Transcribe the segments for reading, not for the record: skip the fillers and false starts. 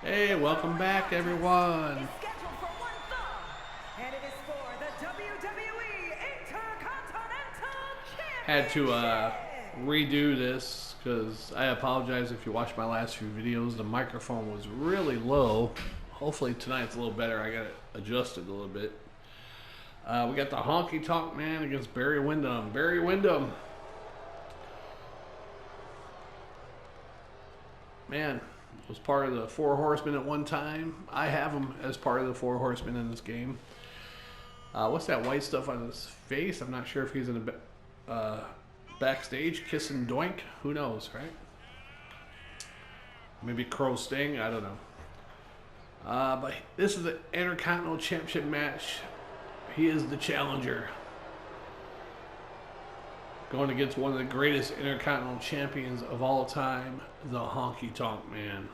Hey, welcome back, everyone. Is scheduled for one fall, and it is for the WWE Intercontinental Had to Championship. redo this because I apologize if you watched my last few videos. The microphone was really low. Hopefully tonight's a little better. I got it adjusted a little bit. We got the Honky Tonk Man against Barry Windham. Barry Windham. Man, was part of the Four Horsemen at one time. I have him as part of the Four Horsemen in this game. What's that white stuff on his face? I'm not sure if he's in a backstage kissing Doink. Who knows, right? Maybe Crow Sting. I don't know. But this is the Intercontinental Championship match. He is the challenger. Going against one of the greatest Intercontinental Champions of all time, the Honky Tonk Man.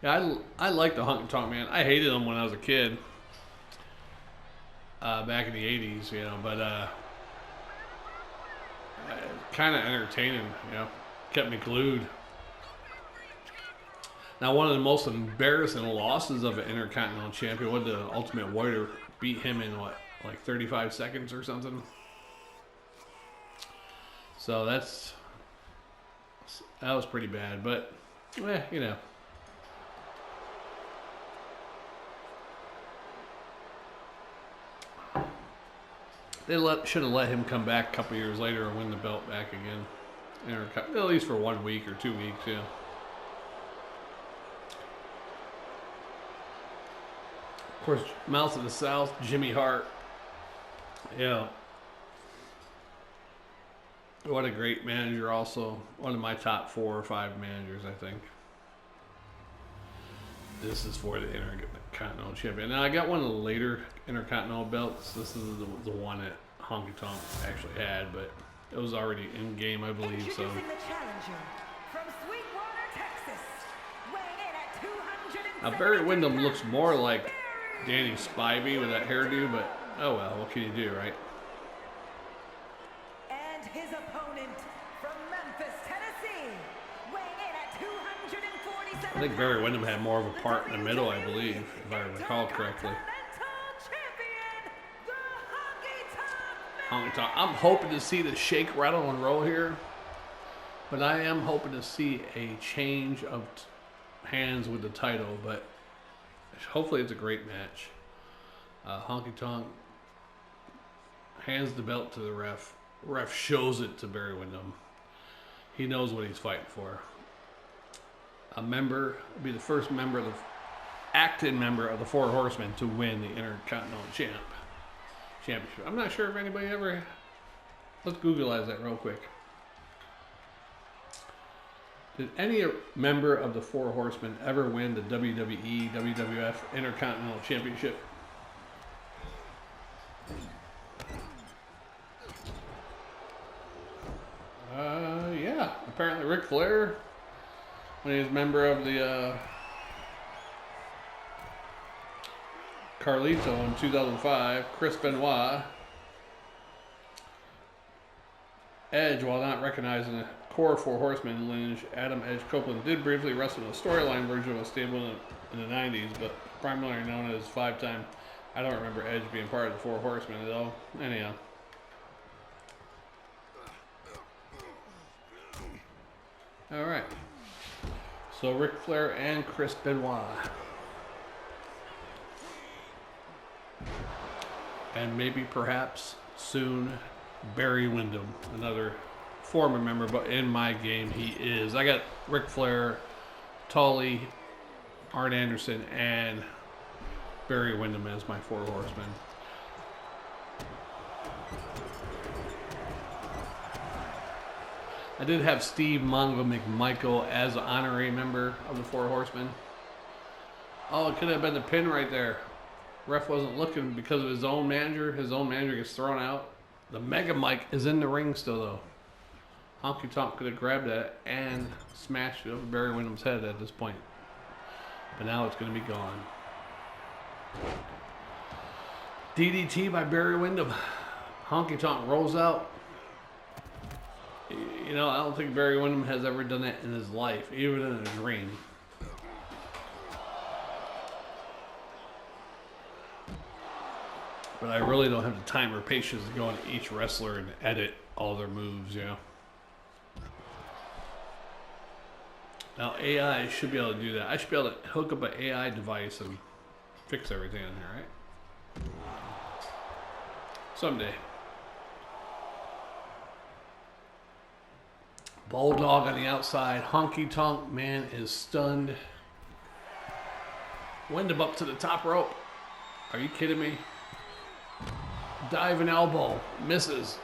Yeah, I like the Honky Tonk Man. I hated him when I was a kid. Back in the 80s, you know, but kind of entertaining, you know. Kept me glued. Now, one of the most embarrassing losses of an Intercontinental Champion was the Ultimate Warrior beat him in, what, like 35 seconds or something? So that was pretty bad, but, you know. They should have let him come back a couple years later and win the belt back again. At least for 1 week or 2 weeks, yeah. Of course, Mouth of the South, Jimmy Hart. Yeah. What a great manager also. One of my top 4 or 5 managers, I think. This is for the Intercontinental Champion. Now, I got one of the later Intercontinental belts. This is the one that Honky Tonk actually had, but it was already in game, I believe. So. Introducing the challenger from Sweetwater, Texas, weighing in at 200. Now, Barry Windham looks more like Danny Spivey with that hairdo, but oh well, what can you do, right? And his opponent from Memphis, Tennessee, weighing in at 247. I think Barry Windham had more of a part in the middle, I believe, if I recall correctly. Honky Tonk. I'm hoping to see the shake, rattle, and roll here, but I am hoping to see a change of hands with the title, but hopefully it's a great match. Honky Tonk hands the belt to the ref. Ref shows it to Barry Windham. He knows what he's fighting for. Be the first acting member of the Four Horsemen to win the Intercontinental Championship. I'm not sure if anybody ever. Let's Googleize that real quick. Did any member of the Four Horsemen ever win the WWE, WWF Intercontinental Championship? Yeah. Apparently Ric Flair, when he was a member of the Carlito in 2005, Chris Benoit, Edge, while not recognizing the core Four Horsemen lineage, Adam Edge Copeland did briefly wrestle in a storyline version of a stable in the 90s, but primarily known as 5-time. I don't remember Edge being part of the Four Horsemen at all. Anyhow. Alright. So Ric Flair and Chris Benoit. And maybe perhaps soon Barry Windham, another former member, but in my game he is. I got Ric Flair, Tully, Arn Anderson, and Barry Windham as my Four Horsemen. I did have Steve Mongo McMichael as an honorary member of the Four Horsemen. Oh, it could have been the pin right there. Ref wasn't looking because of his own manager. His own manager gets thrown out. The Mega Mic is in the ring still, though. Honky Tonk could have grabbed that and smashed it over Barry Windham's head at this point. But now it's going to be gone. DDT by Barry Windham. Honky Tonk rolls out. You know, I don't think Barry Windham has ever done that in his life, even in a dream. But I really don't have the time or patience to go into each wrestler and edit all their moves, you know. Now AI should be able to do that. I should be able to hook up an AI device and fix everything in here, right? Someday. Bulldog on the outside. Honky Tonk Man is stunned. Windham up to the top rope. Are you kidding me? Diving elbow. Misses.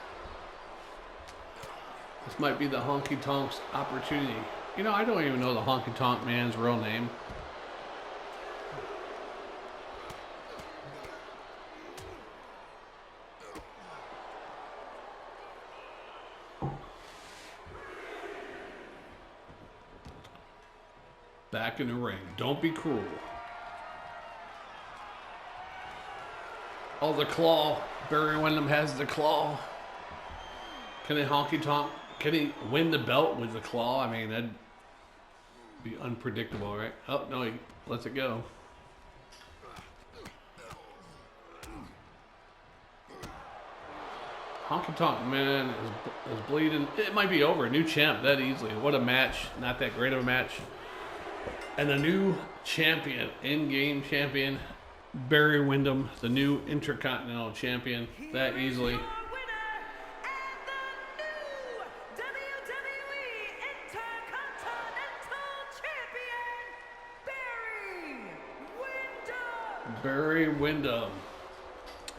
This might be the Honky Tonk's opportunity. You know, I don't even know the Honky Tonk Man's real name. Back in the ring. Don't be cruel. Oh, the claw. Barry Windham has the claw. Can he Honky Tonk? Can he win the belt with the claw? I mean, that'd be unpredictable, right? Oh, no, he lets it go. Honky Tonk Man is bleeding. It might be over. New champ that easily. What a match. Not that great of a match. And the new champion, in-game champion, Barry Windham, the new Intercontinental Champion, that easily. Your winner and the new WWE Intercontinental Champion, Barry Windham. Barry Windham,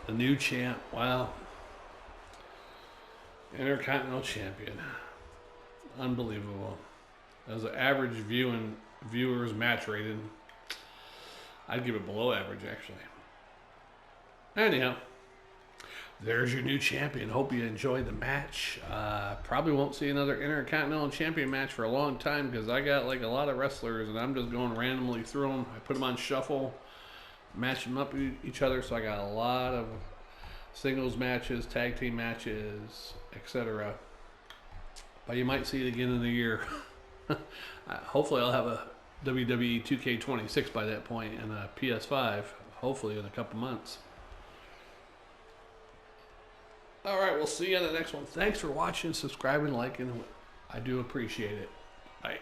the new champ. Wow. Intercontinental Champion. Unbelievable. That was an average viewers match rating. I'd give it below average, actually. Anyhow, there's your new champion. Hope you enjoyed the match. Probably won't see another Intercontinental Champion match for a long time because I got like a lot of wrestlers and I'm just going randomly through them. I put them on shuffle, match them up with each other, so I got a lot of singles matches, tag team matches, etc. But you might see it again in the year. Hopefully I'll have a WWE 2K 26 by that point and a PS5, hopefully in a couple months. Alright, we'll see you in the next one. Thanks for watching, subscribing, liking. I do appreciate it. Bye.